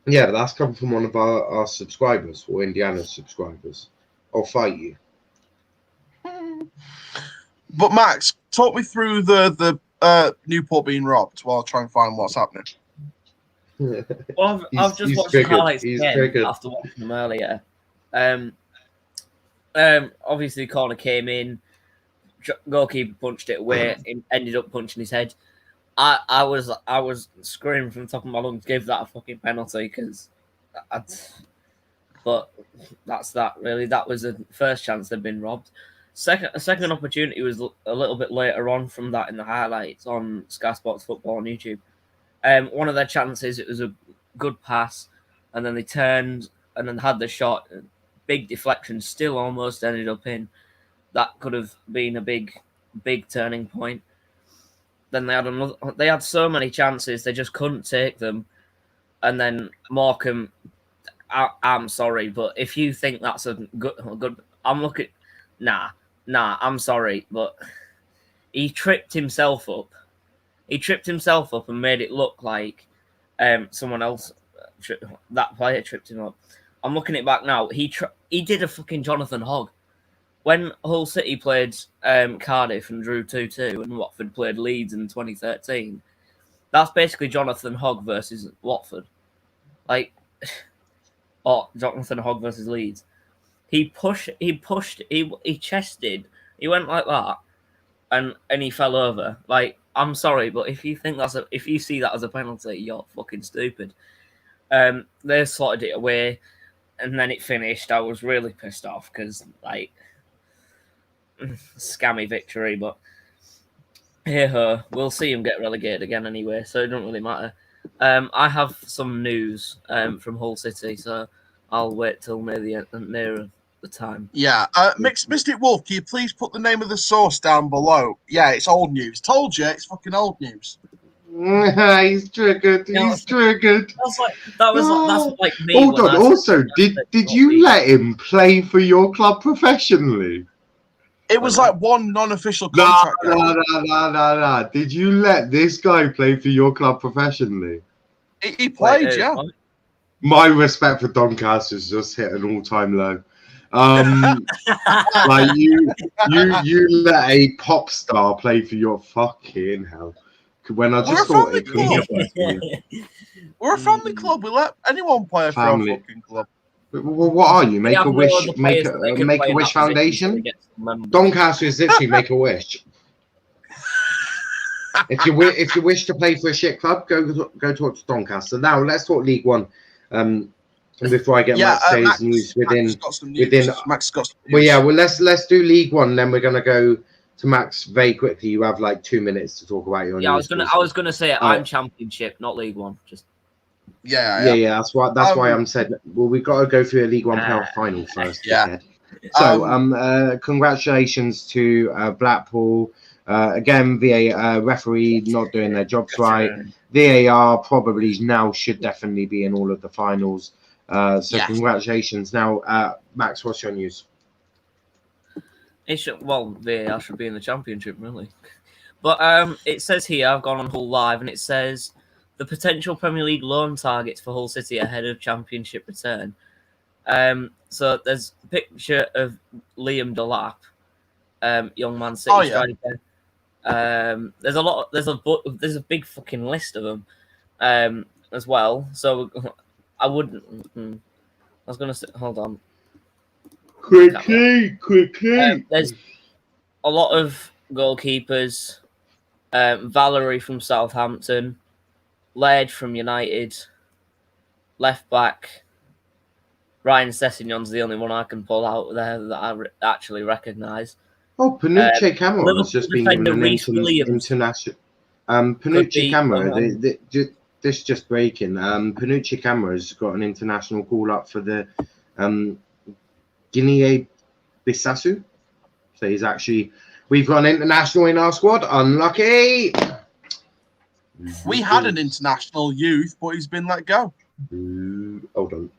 Yeah, but that's come from one of our subscribers or Indiana's subscribers. I'll fight you. But Max, talk me through the Newport being robbed while I try and find what's happening. Well, I've just watched the highlights again after watching them earlier. Obviously, the corner came in, goalkeeper punched it away, and ended up punching his head. I was screaming from the top of my lungs, give that a fucking penalty, but that's that really. That was the first chance they'd been robbed. A second opportunity was a little bit later on from that in the highlights on Sky Sports Football on YouTube. One of their chances, it was a good pass, and then they turned and then had the shot. Big deflection, still almost ended up in. That could have been a big turning point. Then they had so many chances, they just couldn't take them. And then Morecambe, I'm sorry, but if you think that's a good, I'm looking, nah, I'm sorry, but he tripped himself up. He tripped himself up and made it look like someone else, that player tripped him up. I'm looking it back now. He did a fucking Jonathan Hogg. When Hull City played Cardiff and drew 2-2 and Watford played Leeds in 2013, that's basically Jonathan Hogg versus Watford. Or Jonathan Hogg versus Leeds. He chested, he went like that, and he fell over. I'm sorry, but if you see that as a penalty, you're fucking stupid. They slotted it away, and then it finished. I was really pissed off because scammy victory, but hey we'll see him get relegated again anyway, so it don't really matter. I have some news from Hull City, so I'll wait till nearer the time. Yeah, Mystic Wolf, can you please put the name of the source down below? Yeah, it's old news. Told you, it's fucking old news. He's triggered. He's triggered. That's like me. Hold on. Also, did you let him play for your club professionally? It was like one non-official contract. No. Did you let this guy play for your club professionally? He played, yeah. What? My respect for Doncaster's just hit an all-time low. You let a pop star play for your fucking hell. When I just thought it could be. We're a family club. We let anyone play for our fucking club. Well, what are you? Make a wish foundation? Doncaster is literally make a wish. If you wish to play for a shit club, go talk to Doncaster. Now let's talk League One. Before I get Max's news within. Max got some news. Well, yeah. Well, let's do League One. Then we're gonna go to Max very quickly. You have like 2 minutes to talk about your. Yeah, news I was gonna say I'm Championship, not League One. Just. Yeah. That's why I'm said. Well, we've got to go through a League One playoff final first. Yeah. So, congratulations to Blackpool. Again, VAR referee not doing their jobs right. VAR probably now should definitely be in all of the finals. Congratulations. Now, Max, what's your news? VAR should be in the Championship, really. But it says here, I've gone on Hull Live, and it says the potential Premier League loan targets for Hull City ahead of Championship return. So there's a picture of Liam Delap, young Man City striker. There's a big fucking list of them as well. So I wouldn't. I was gonna say, hold on. Quickly. There's a lot of goalkeepers. Valerie from Southampton, Laird from United, left back, Ryan Sessegnon's the only one I can pull out there that I actually recognise. Oh, Panucci Camera has just been given an international. Panucci Camera, this just breaking. Panucci Camera has got an international call up for the Guinea-Bissau. So he's actually, we've got an international in our squad. Unlucky. We had an international youth, but he's been let go. Hold on.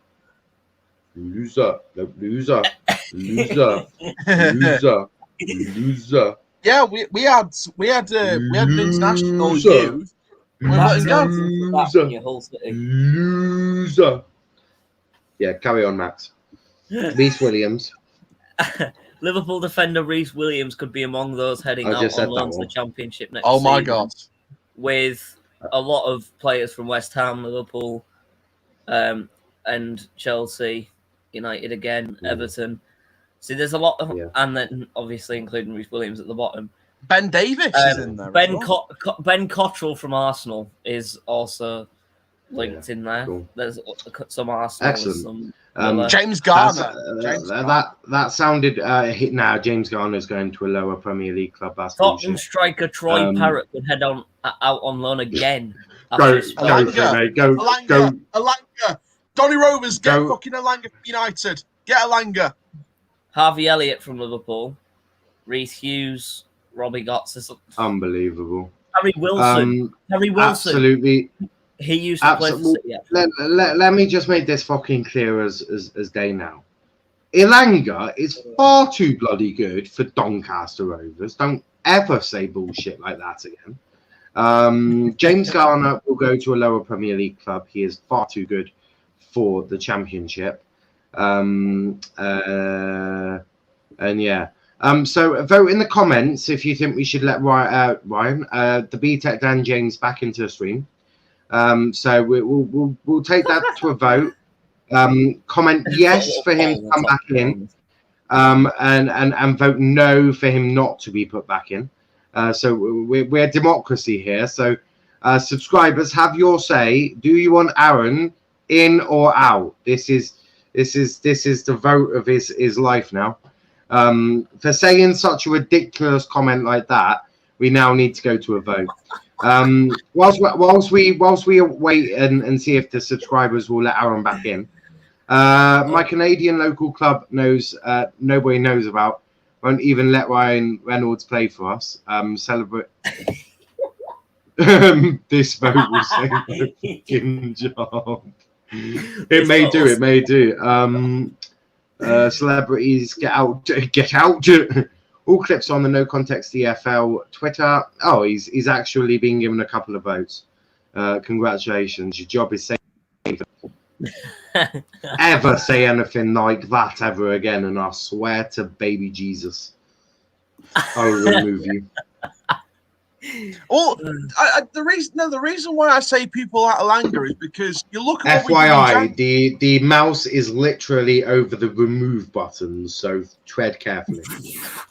Loser. No, loser. Loser. Loser. Loser. Yeah, we had an international youth. We're letting go. Loser. Yeah, carry on, Max. Reece Williams. Liverpool defender Reece Williams could be among those heading out on loan to the Championship next season. Oh my God. With a lot of players from West Ham, Liverpool, and Chelsea, United again, Everton. See, there's a lot of, and then obviously including Reece Williams at the bottom. Ben Davies is in there. Ben Cottrell from Arsenal is also linked in there. Cool. There's some Arsenal. Excellent. James Garner. That sounded hit now. James Garner's going to a lower Premier League club. Tottenham striker Troy Parrott could head out on loan again. Go. Alanga. Donny Rovers, get fucking Alanga for United. Get Alanga. Harvey Elliott from Liverpool. Reece Hughes. Robbie Gotts. Unbelievable. Harry Wilson. Absolutely. He used to play for City. Let me just make this fucking clear as day now. Ilanga is far too bloody good for Doncaster Rovers. Don't ever say bullshit like that again. James Garner will go to a lower Premier League club. He is far too good for the Championship. And yeah. So vote in the comments if you think we should let Ryan, the BTEC Dan James back into the stream. So we'll take that to a vote. Comment yes for him to come back in, and vote no for him not to be put back in. So we're democracy here. So subscribers, have your say. Do you want Aaron in or out? This is the vote of his life now. For saying such a ridiculous comment like that, we now need to go to a vote. Whilst we wait and see if the subscribers will let Aaron back in, my Canadian local club nobody knows about, won't even let Ryan Reynolds play for us. Celebrate. This vote will save the fucking job. It may do. Celebrities get out. All clips on the No Context EFL Twitter. Oh, he's actually been given a couple of votes. Congratulations. Your job is safe. Ever say anything like that ever again, and I swear to baby Jesus, I will remove you. Well, the reason why I say people like Alanga is because you look at FYI, the mouse is literally over the remove button, so tread carefully.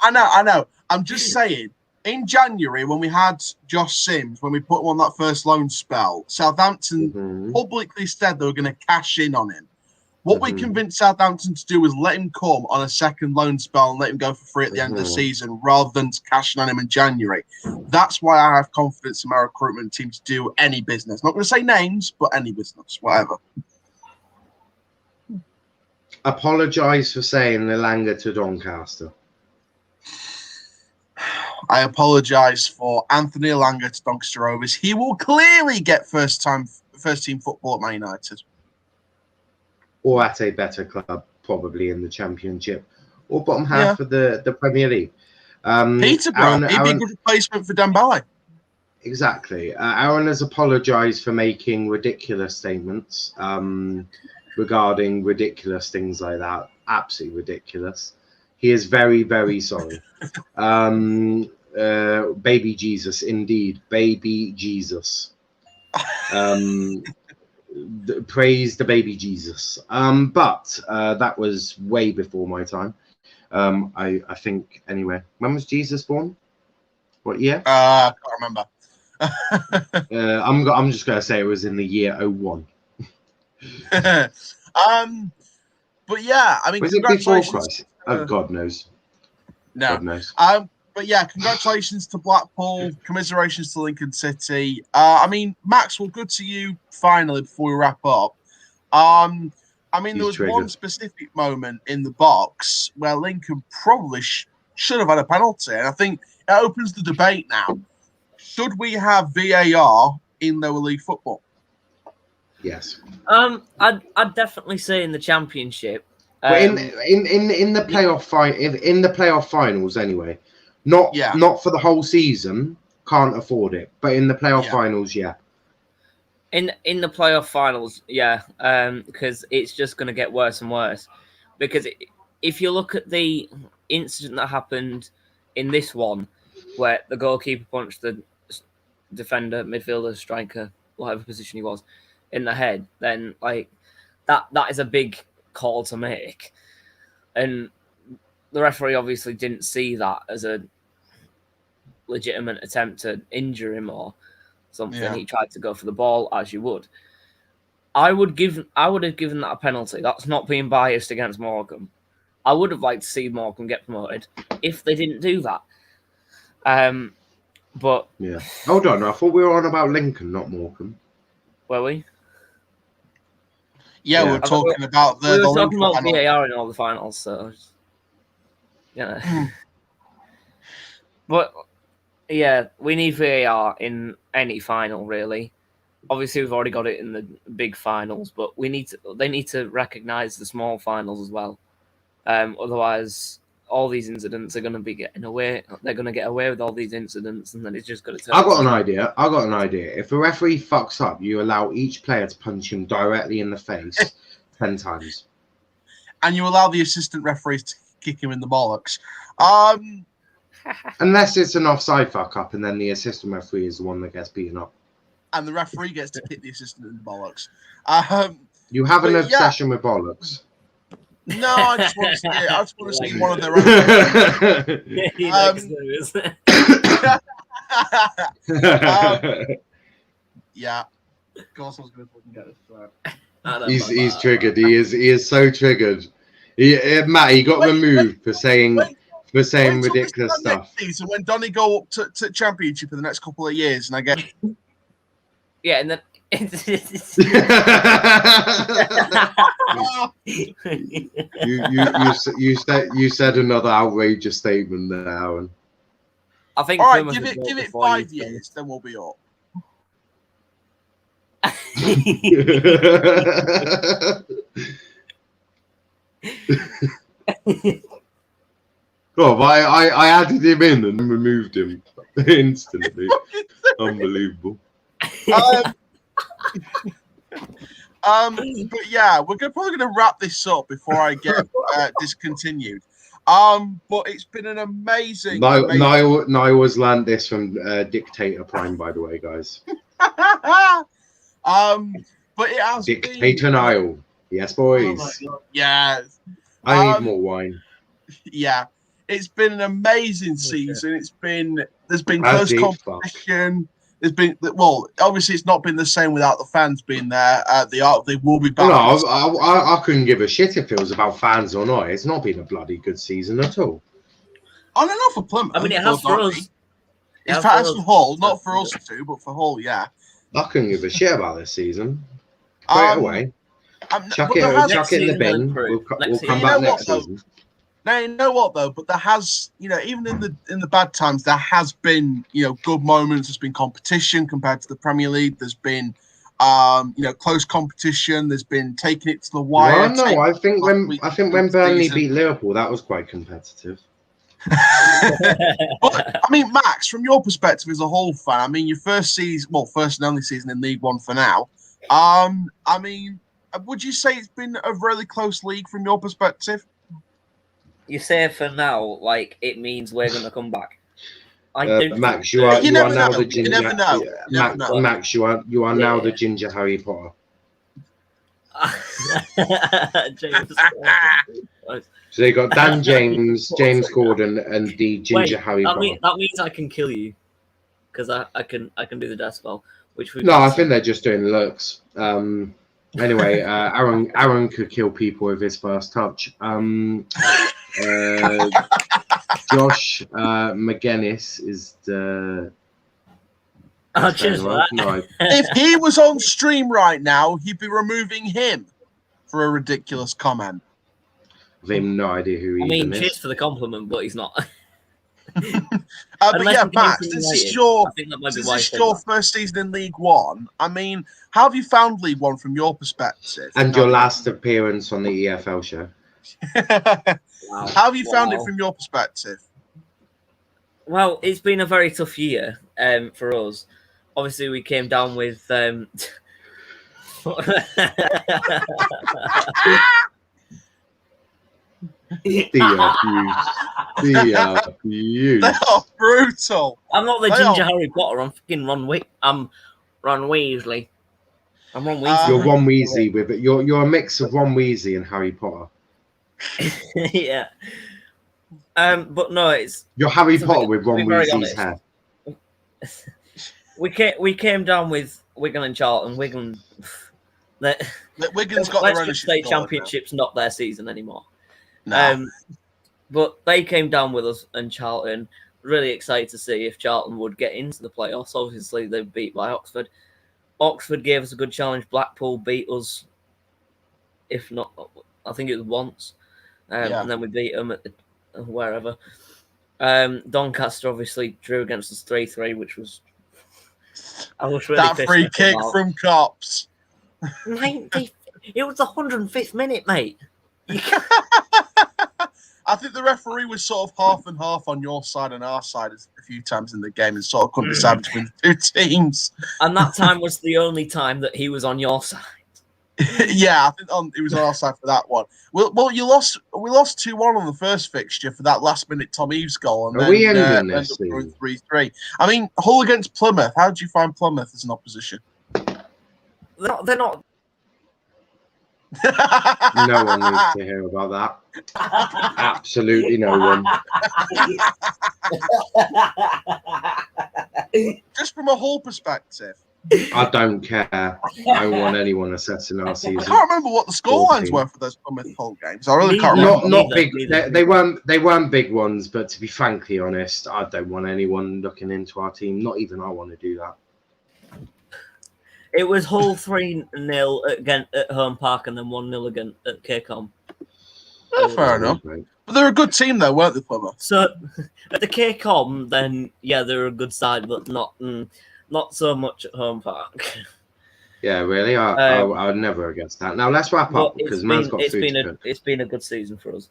I know. I'm just saying, in January when we had Josh Sims, when we put him on that first loan spell, Southampton publicly said they were going to cash in on him. What we convinced Southampton to do was let him come on a second loan spell and let him go for free at the end of the season rather than cashing on him in January. That's why I have confidence in my recruitment team to do any business. Not going to say names, but any business, whatever. Apologise for saying Ilanga to Doncaster. I apologise for Anthony Ilanga to Doncaster Rovers. He will clearly get first team football at Man United. Or at a better club, probably in the Championship, or bottom half of the Premier League. Peterborough, he'd be a good replacement for Dembele. Exactly. Aaron has apologised for making ridiculous statements regarding ridiculous things like that. Absolutely ridiculous. He is very, very sorry. Baby Jesus, indeed. Baby Jesus. Praise the baby Jesus. But that was way before my time. I think anyway. When was Jesus born? What year? I can't remember. I'm just gonna say it was in the year 01. But yeah, I mean, was it before congratulations. Christ? Oh, God knows. No. God knows. But yeah, congratulations to Blackpool. Commiserations to Lincoln City. I mean, Maxwell, good to you finally before we wrap up. I mean, there was one specific moment in the box where Lincoln probably should have had a penalty. And I think it opens the debate now. Should we have VAR in lower league football? Yes. I'd definitely say in the Championship. But in the playoff finals anyway. Not for the whole season. Can't afford it. But in the playoff finals, yeah. In the playoff finals, yeah. Because it's just going to get worse and worse. Because if you look at the incident that happened in this one, where the goalkeeper punched the defender, midfielder, striker, whatever position he was, in the head, then like that is a big call to make. And the referee obviously didn't see that as a legitimate attempt to injure him or something. Yeah. He tried to go for the ball, as you would. I would have given that a penalty. That's not being biased against Morecambe. I would have liked to see Morecambe get promoted if they didn't do that. But yeah, hold on. I thought we were on about Lincoln, not Morecambe. Were we? Yeah, we were talking about the. We were the talking about final. VAR in all the finals, so But yeah, we need VAR in any final, really. Obviously, we've already got it in the big finals, but they need to recognise the small finals as well. Otherwise, all these incidents are going to be getting away. They're going to get away with all these incidents, and then it's just going to turn. I got an idea. If a referee fucks up, you allow each player to punch him directly in the face 10 times. And you allow the assistant referees to kick him in the bollocks. Unless it's an offside fuck up, and then the assistant referee is the one that gets beaten up. And the referee gets to kick the assistant in the bollocks. You have an obsession with bollocks. No, I just want to see one of their own. Yeah. Of course I was going to fucking get this. He's triggered. He is so triggered. Matt, he got removed for saying ridiculous stuff. So when Donny go up to Championship in the next couple of years, and I get and then you said another outrageous statement there, Aaron. I think. All right, give it 5 years, then we'll be up. Oh, I added him in and removed him instantly. Unbelievable. But yeah, we're probably going to wrap this up before I get discontinued. But it's been an amazing. Niall was learned this from Dictator Prime, by the way, guys. But it has Dictator Niall. Yes, boys. Oh yeah. I need more wine. Yeah. It's been an amazing season. There's been close competition. There's been obviously it's not been the same without the fans being there. They will be back. No, I couldn't give a shit if it was about fans or not. It's not been a bloody good season at all. I don't know for Plymouth. I mean, it has for us. It's for Hull, not for us two, but for Hull, yeah. I couldn't give a shit about this season. Straight away. Chuck it in the bin. We'll come back next season. Now you know what though, but there has, even in the bad times, there has been, good moments. There's been competition compared to the Premier League. There's been, close competition. There's been taking it to the wire. Well, no, I think when Burnley beat Liverpool, that was quite competitive. But I mean, Max, from your perspective as a Hull fan, I mean, your first and only season in League One for now. I mean, would you say it's been a really close league from your perspective? You say for now, like it means we're going to come back. Max, you are now the ginger. You never know. Max, you are now the ginger Harry Potter. James. So they got Dan James, James Gordon, and the ginger Harry Potter. That means I can kill you because I can do the death spell. I think they're just doing looks. Anyway, Aaron could kill people with his first touch. Josh McGuinness is the. If he was on stream right now, he'd be removing him for a ridiculous comment. I have no idea who he is. I mean, cheers for the compliment, but he's not. But yeah, Max, this is your first season in League One. I mean, how have you found League One from your perspective? And your last appearance on the EFL show. Wow. How have you found it from your perspective? Well, it's been a very tough year for us. Obviously, we came down with... The abuse. They are brutal. I'm not the Ginger Harry Potter. I'm fucking Ron Weasley. I'm Ron Weasley. You're Ron Weasley with it. You're a mix of Ron Weasley and Harry Potter. Yeah. But no, you're Harry Potter with Ron Weasley's hair. We came down with Wigan and Charlton. Wigan's got their ownership. State Championship's not their season anymore. No. But they came down with us and Charlton. Really excited to see if Charlton would get into the playoffs. Obviously, they were beat by Oxford. Oxford gave us a good challenge. Blackpool beat us, if not, I think it was once. And then we beat them at wherever. Doncaster obviously drew against us 3-3, which was... I was really that free kick from Cops. It was the 105th minute, mate. I think the referee was sort of half and half on your side and our side a few times in the game and sort of couldn't decide between the two teams. And that time was the only time that he was on your side. Yeah, I think he was on our side for that one. Well, we lost 2-1 on the first fixture for that last minute Tom Eves goal, and we ended up 3-3. I mean, Hull against Plymouth. How did you find Plymouth as an opposition? They're not. No one needs to hear about that. Absolutely no one. Just from a Hull perspective. I don't care. I don't want anyone assessing our season. I can't remember what the scorelines were for those Plymouth Hull games. I really can't remember. Not big. They weren't big ones, but to be frankly honest, I don't want anyone looking into our team. Not even I want to do that. It was Hull 3-0 again at Home Park and then 1-0 again at KCOM. Fair enough. But they're a good team, though, weren't they, Plymouth? So at the KCOM, then yeah, they're a good side, but not so much at Home Park. Yeah, really, I would never against that. Now let's wrap up because man's got food to cook. It's been a good season for us.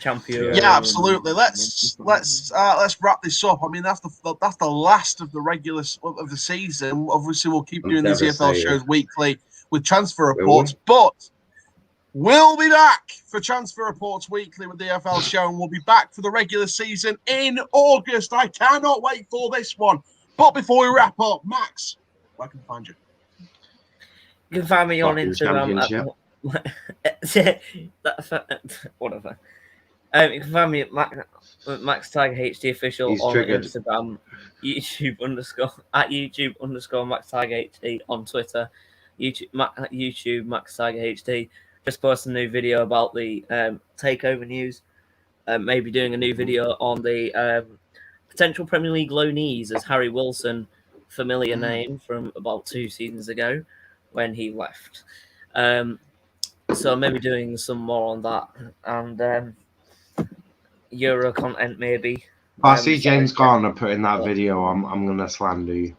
Champion. Yeah, absolutely. Let's wrap this up. I mean, that's the last of the regular of the season. Obviously, we'll keep doing these EFL shows weekly with transfer reports, but we'll be back for transfer reports weekly with the EFL show, and we'll be back for the regular season in August. I cannot wait for this one. But before we wrap up, Max, where can I find you? You can find me on Instagram. Whatever. You can find me at Max Tiger HD official on Instagram, YouTube _ Max Tiger HD on Twitter, YouTube Max Tiger HD. Just posted a new video about the takeover news. Maybe doing a new video on the potential Premier League loanees as Harry Wilson, familiar name from about 2 seasons ago when he left. So maybe doing some more on that and Euro content maybe. If I see James Garner putting that video, I'm gonna slander you.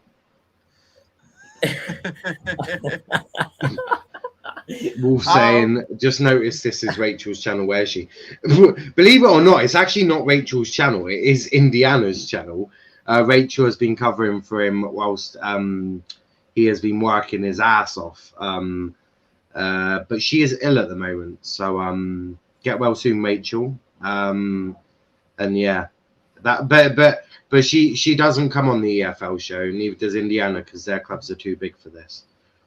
Wolf saying, just notice this is Rachel's channel. Where is she? Believe it or not, it's actually not Rachel's channel. It is Indiana's channel. Rachel has been covering for him whilst he has been working his ass off. But she is ill at the moment. So get well soon, Rachel. And yeah, but she doesn't come on the EFL show. Neither does Indiana because their clubs are too big for this.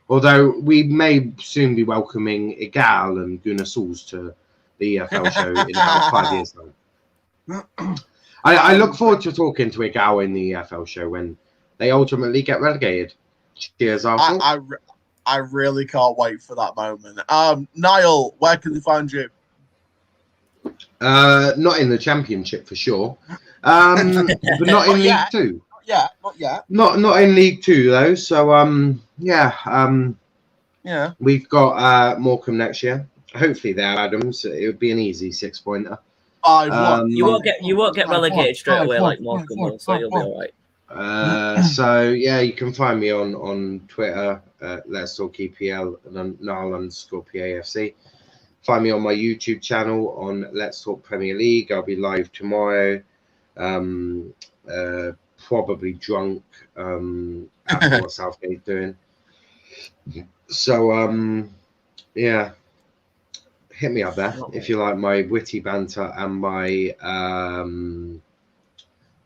Although we may soon be welcoming Igal and Gunnar Sauls to the EFL show in about 5 years' time. I look forward to talking to Igal in the EFL show when they ultimately get relegated. Cheers, Arsenal. I really can't wait for that moment. Niall, where can they find you? Not in the Championship for sure, but not in League Two. Not yet. Not in League Two though. So we've got Morecambe next year. Hopefully they're Adams. It would be an easy 6-pointer. You won't get relegated straight away like Morecambe will, so you'll be all right. So yeah, you can find me on Twitter, Let's Talk EPL and Niall_PAFC. Find me on my YouTube channel on Let's Talk Premier League. I'll be live tomorrow. Probably drunk after what Southgate's doing. So yeah, hit me up there if you like my witty banter and my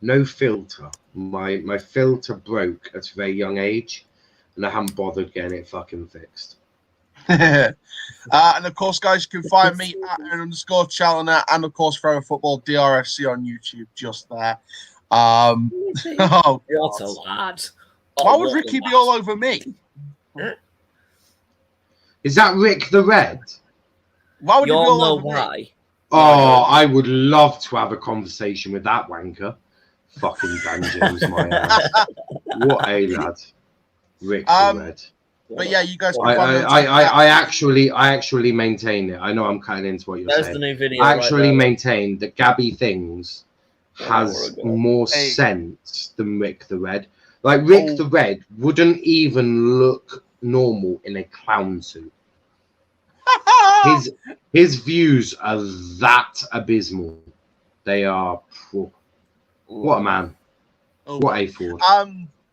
no filter. My filter broke at a very young age, and I haven't bothered getting it fucking fixed. And of course, guys, you can find me at @_Challoner and of course Forever Football DRFC on YouTube. Just there. Oh, what a lad! Why would Ricky be all over me? Is that Rick the Red? Why would you be all over why? me? Oh, I would love to have a conversation with that wanker. Fucking Dan James, my ass. What a lad, Rick the Red. But yeah, you guys. I actually maintain it. I know I'm cutting into what you're saying. The new video. I actually maintain that Gabby Things has more sense than Rick the Red. Like Rick the Red wouldn't even look normal in a clown suit. His views are that abysmal. They are. What a man. What a fraud.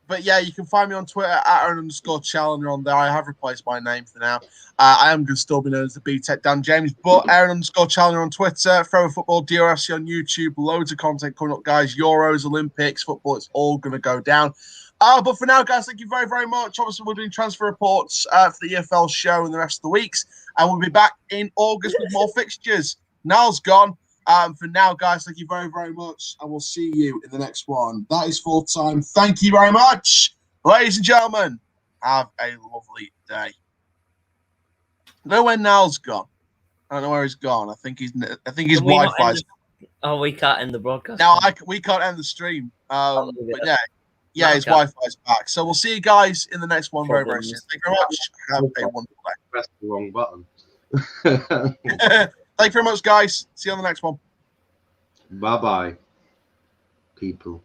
But yeah, you can find me on Twitter at @Aaron_Challoner on there. I have replaced my name for now. I am going to still be known as the B-Tech Dan James, but Aaron_Challoner on Twitter, Forever Football DRFC on YouTube, loads of content coming up, guys. Euros, Olympics, football, it's all going to go down. But for now, guys, thank you very, very much. Obviously, we're doing transfer reports for the EFL show and the rest of the weeks, and we'll be back in August with more fixtures. Niall's gone. For now, guys, thank you very, very much, and we'll see you in the next one. That is full time. Thank you very much, ladies and gentlemen. Have a lovely day. I don't know where Niall's gone. I don't know where he's gone. I think his Wi-Fi's. We can't end the broadcast. No, we can't end the stream. But yeah, his Wi-Fi's back. So we'll see you guys in the next one very, very soon. Thank you very much. Have a wonderful day. Press the wrong button. Thank you very much, guys. See you on the next one. Bye-bye, people.